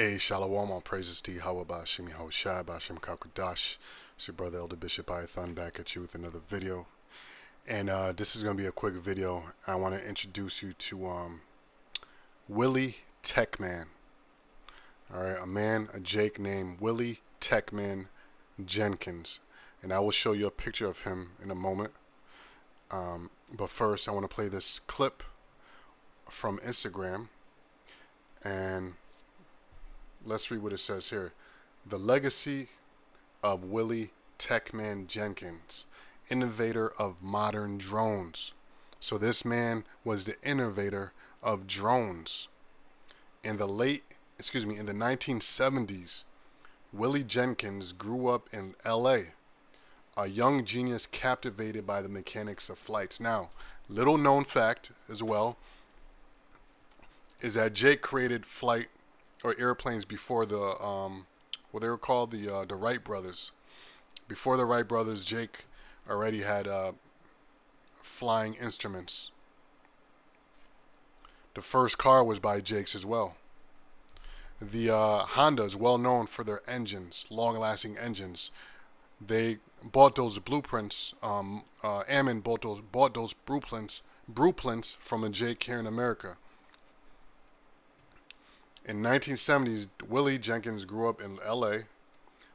Hey, Shalom, all praises to Yahweh Ba'ashim Yahushai Ba'ashim Kakudash. It's your brother Elder Bishop Ithon back at you with another video. And this is going to be a quick video. I want to introduce you to Willie Techman. Alright, a Jake named Willie Techman Jenkins. And I will show you a picture of him in a moment. But first, I want to play this clip from Instagram. And let's read what it says here. The legacy of Willie Techman Jenkins, innovator of modern drones. So this man was the innovator of drones. In the 1970s, Willie Jenkins grew up in LA, a young genius captivated by the mechanics of flights. Now, little known fact as well is that Jake created flight or airplanes before the what they were called, the Wright brothers. Before the Wright brothers, Jake already had flying instruments. The first car was by Jake's as well. The Honda is well known for their engines, long-lasting engines. They bought those blueprints. Ammon bought those blueprints from the Jake here in America. In 1970s, Willie Jenkins grew up in LA,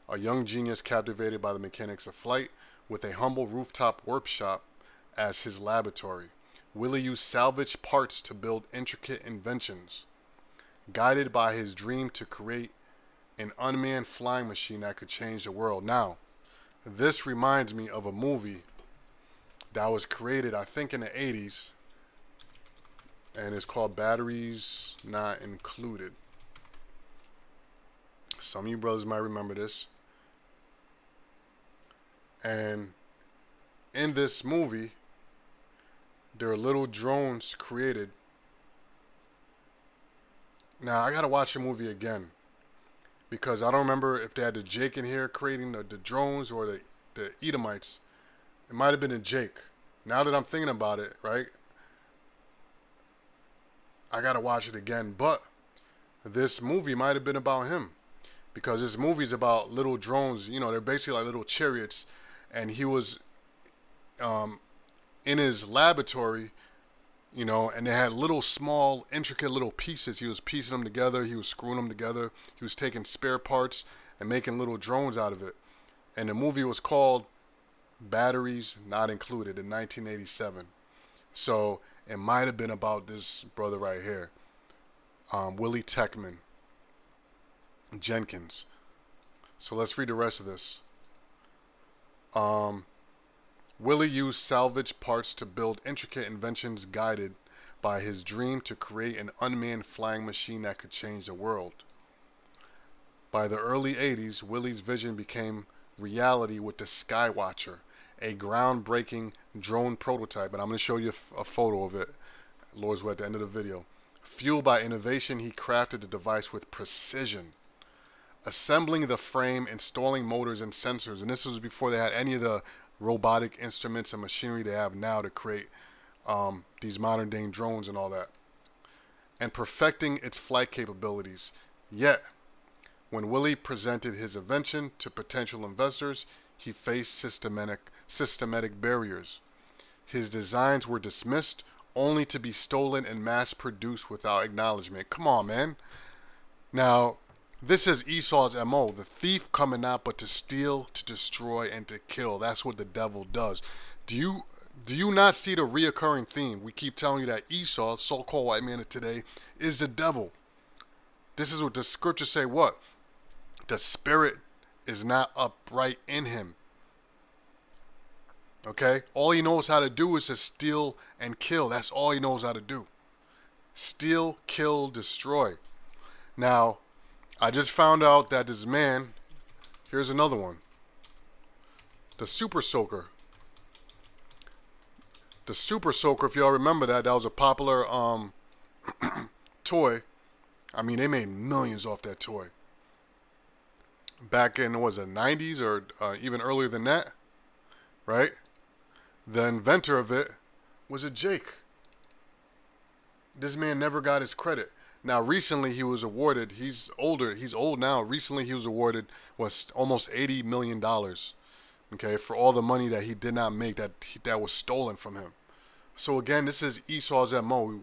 a young genius captivated by the mechanics of flight, with a humble rooftop workshop as his laboratory. Willie used salvaged parts to build intricate inventions, guided by his dream to create an unmanned flying machine that could change the world. Now, this reminds me of a movie that was created, I think, in the 80s, and it's called Batteries Not Included. Some of you brothers might remember this. And in this movie, there are little drones created. Now, I gotta watch the movie again, because I don't remember if they had the Jake in here creating the drones or the Edomites. It might have been a Jake. Now that I'm thinking about it, right? I gotta watch it again. But this movie might have been about him, because this movie is about little drones. You know, they're basically like little chariots, and he was in his laboratory, you know, and they had little small intricate little pieces. He was piecing them together, he was screwing them together, he was taking spare parts and making little drones out of it. And the movie was called Batteries Not Included in 1987. So it might have been about this brother right here, Willie Techman Jenkins. So let's read the rest of this. Willie used salvaged parts to build intricate inventions, guided by his dream to create an unmanned flying machine that could change the world. By the early 80s, Willie's vision became reality with the Skywatcher, a groundbreaking drone prototype. And I'm going to show you a photo of it, Lord's will, at the end of the video. Fueled by innovation, he crafted the device with precision, assembling the frame, installing motors and sensors. And this was before they had any of the robotic instruments and machinery they have now to create these modern day drones and all that, and perfecting its flight capabilities. Yet, when Willie presented his invention to potential investors, he faced systematic barriers. His designs were dismissed, only to be stolen and mass-produced without acknowledgement. Come on, man. Now, this is Esau's MO, the thief coming not but to steal, to destroy, and to kill. That's what the devil does. Do you not see the reoccurring theme? We keep telling you that Esau, so-called white man of today, is the devil. This is what the scriptures say, what? The spirit is not upright in him. Okay? All he knows how to do is to steal and kill. That's all he knows how to do. Steal, kill, destroy. Now, I just found out that this man, here's another one, the Super Soaker. The Super Soaker, if y'all remember that was a popular toy. I mean, they made millions off that toy. Back in, was it 90s or even earlier than that, right? The inventor of it was a Jake. This man never got his credit. Now, recently he was awarded. He's older. He's old now. Recently he was awarded was almost $80 million. Okay, for all the money that he did not make that was stolen from him. So again, this is Esau's MO.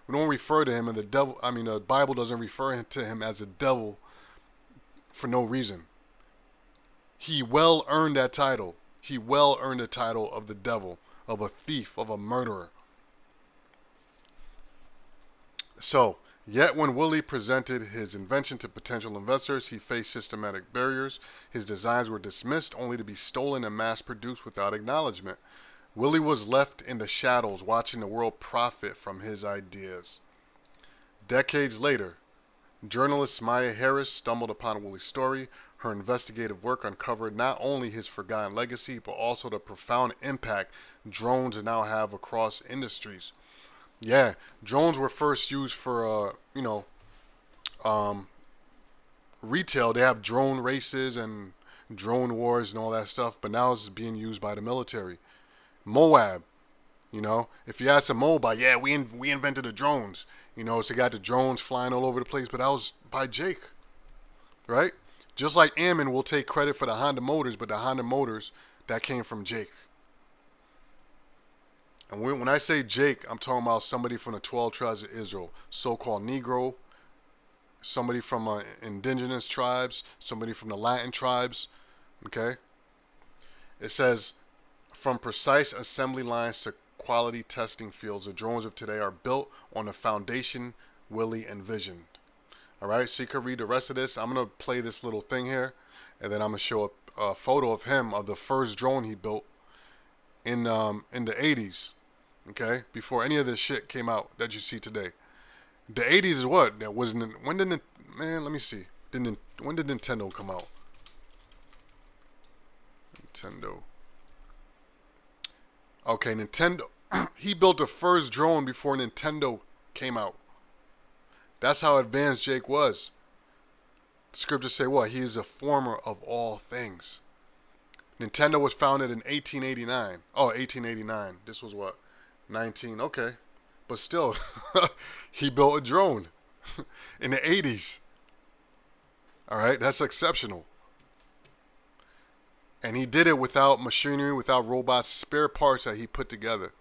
We don't refer to him, and the devil. I mean, the Bible doesn't refer to him as a devil for no reason. He well earned that title. He well earned the title of the devil, of a thief, of a murderer. So, yet when Willie presented his invention to potential investors, he faced systematic barriers. His designs were dismissed, only to be stolen and mass-produced without acknowledgement. Willie was left in the shadows, watching the world profit from his ideas. Decades later, journalist Maya Harris stumbled upon Willie's story. Her investigative work uncovered not only his forgotten legacy, but also the profound impact drones now have across industries. Yeah, drones were first used for, retail. They have drone races and drone wars and all that stuff, but now it's being used by the military. Moab, if you ask a Moabite, yeah, we invented the drones. So you got the drones flying all over the place, but that was by Jake, right? Just like Ammon will take credit for the Honda motors, but the Honda motors, that came from Jake. And when I say Jake, I'm talking about somebody from the 12 tribes of Israel, so-called Negro, somebody from indigenous tribes, somebody from the Latin tribes, okay? It says, from precise assembly lines to quality testing fields, the drones of today are built on the foundation Willie envisioned. All right, so you can read the rest of this. I'm going to play this little thing here, and then I'm going to show a photo of him, of the first drone he built in the 80s. Okay, before any of this shit came out that you see today. The 80s is what? That wasn't. When did let me see. When did Nintendo come out? Nintendo. Okay, Nintendo. He built the first drone before Nintendo came out. That's how advanced Jake was. The scriptures say what? He is a former of all things. Nintendo was founded in 1889. Oh, 1889. This was what? Okay, but still, he built a drone in the 80s. All right, that's exceptional. And he did it without machinery, without robots, spare parts that he put together.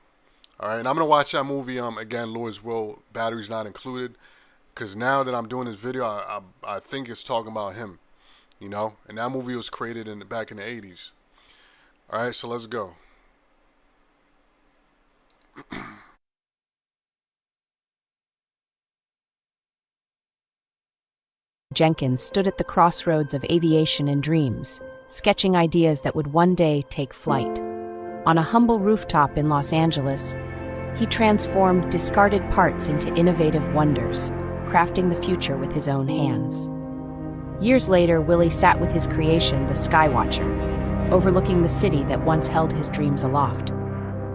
All right, and I'm gonna watch that movie again, Lord's Will, batteries not included, because now that I'm doing this video, I think it's talking about him, and that movie was created back in the 80s. All right, so let's go. Jenkins stood at the crossroads of aviation and dreams, sketching ideas that would one day take flight. On a humble rooftop in Los Angeles, he transformed discarded parts into innovative wonders, crafting the future with his own hands. Years later, Willie sat with his creation, the Skywatcher, overlooking the city that once held his dreams aloft.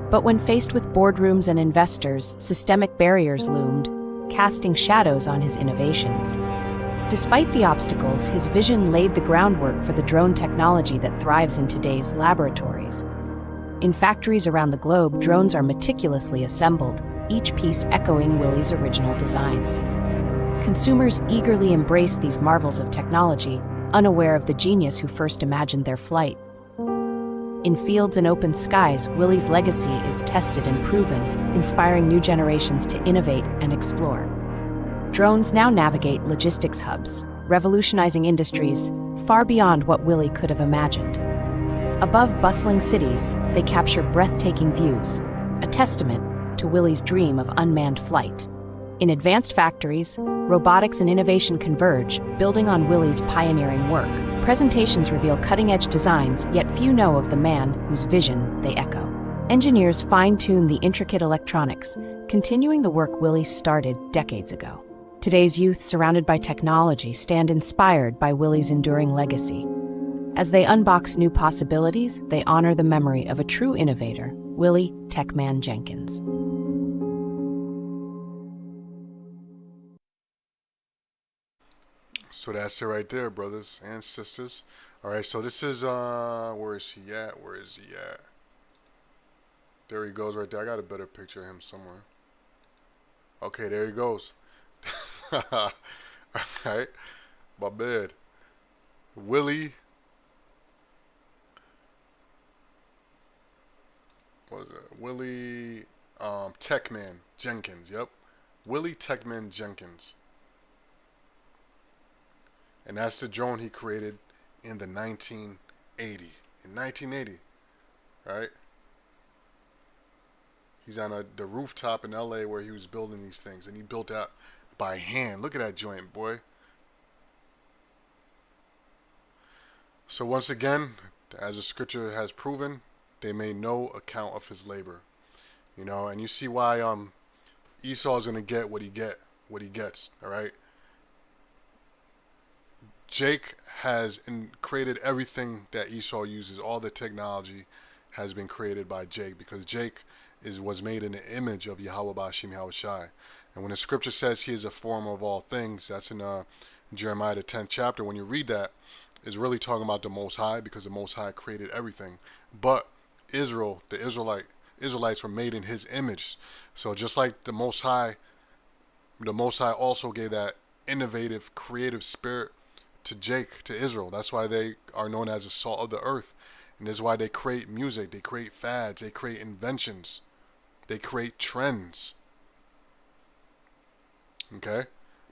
But when faced with boardrooms and investors, systemic barriers loomed, casting shadows on his innovations. Despite the obstacles, his vision laid the groundwork for the drone technology that thrives in today's laboratories. In factories around the globe, drones are meticulously assembled, each piece echoing Willie's original designs. Consumers eagerly embrace these marvels of technology, unaware of the genius who first imagined their flight. In fields and open skies, Willie's legacy is tested and proven, inspiring new generations to innovate and explore. Drones now navigate logistics hubs, revolutionizing industries far beyond what Willie could have imagined. Above bustling cities, they capture breathtaking views, a testament to Willie's dream of unmanned flight. In advanced factories, robotics and innovation converge, building on Willie's pioneering work. Presentations reveal cutting-edge designs, yet few know of the man whose vision they echo. Engineers fine-tune the intricate electronics, continuing the work Willie started decades ago. Today's youth, surrounded by technology, stand inspired by Willie's enduring legacy. As they unbox new possibilities, they honor the memory of a true innovator, Willie Techman Jenkins. So that's it right there, brothers and sisters. All right, so this is, where is he at? Where is he at? There he goes right there. I got a better picture of him somewhere. Okay, there he goes. Alright? My man. Willie, what was it? Willie Techman Jenkins. Yep. Willie Techman Jenkins. And that's the drone he created in the 1980. In 1980, right? He's on the rooftop in LA where he was building these things, and he built that by hand. Look at that joint, boy. So once again, as the scripture has proven, they made no account of his labor. You know, and you see why Esau is gonna get what he gets. All right. Jake has created everything that Esau uses. All the technology has been created by Jake because Jake was made in the image of Yahweh Bashim Yahushai. And when the scripture says he is a former of all things, that's in Jeremiah the 10th chapter. When you read that, it's really talking about the Most High because the Most High created everything. But Israel, the Israelites were made in his image. So just like the Most High also gave that innovative, creative spirit to Jake, to Israel. That's why they are known as the salt of the earth. And this is why they create music, they create fads, they create inventions, they create trends. Okay?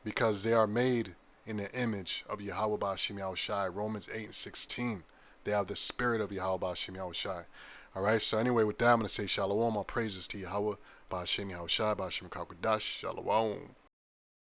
Because they are made in the image of Yahweh Ba'Shem Yahushai. Romans 8:16. They have the spirit of Yahweh Ba'Shem Yahushai. Alright, so anyway, with that, I'm going to say Shalom. All praises to Yahweh Ba'Shem Yahushai, Ba'Shem Kakadash. Shalom.